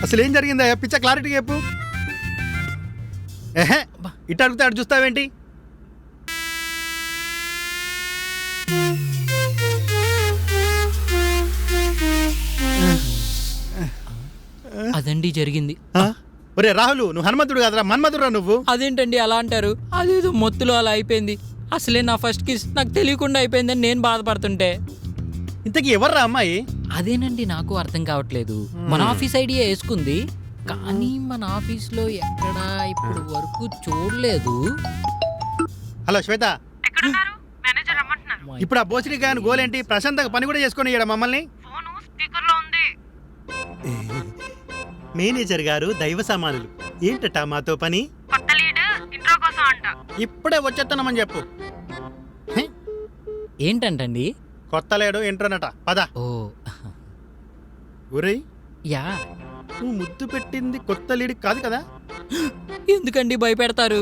అసలు ఏం జరిగిందా పిచ్చ క్లారిటీ చెప్పు. ఏహే ఇటు అడిగితే అటు చూస్తావేంటి? అదండి జరిగింది. ఒరే రాహుల్, నువ్వు హనుమంతుడు కాదురా, మన్మధుడురా నువ్వు. అదేంటండి అలా అంటారు? అదేదో మొత్తులో అలా అయిపోయింది. అసలే నా ఫస్ట్ కిస్ నాకు తెలియకుండా అయిపోయిందని నేను బాధపడుతుంటే. ఇంతకీ ఎవర్రా అమ్మాయి? అదేనండి నాకు అర్థం కావట్లేదు. మన ఆఫీస్ ఐడియా వేసుకుంది, కానీ మన ఆఫీస్లో ఎక్కడా ఇప్పుడు వరకు చూడలేదు. హలో శ్వేత, ఇప్పుడు ఆ బోసిడి గాయని గోలేంటి? ప్రశాంతంగా పని కూడా చేసుకొని ఇయ్యడా మమ్మల్ని? మేనేజర్ గారు దైవ సమానులు. ఏంటట మాతో పని? ఇప్పుడే వచ్చేస్తున్నామని చెప్పు. ఏంటంటండి? కొత్త లేడు ఇంట్రోనట, పద. ఓ ఒరేయ్, యా. నువ్వు ముద్దు పెట్టింది కొత్త లీడికి కాదు కదా? ఎందుకండి భయపెడతారు?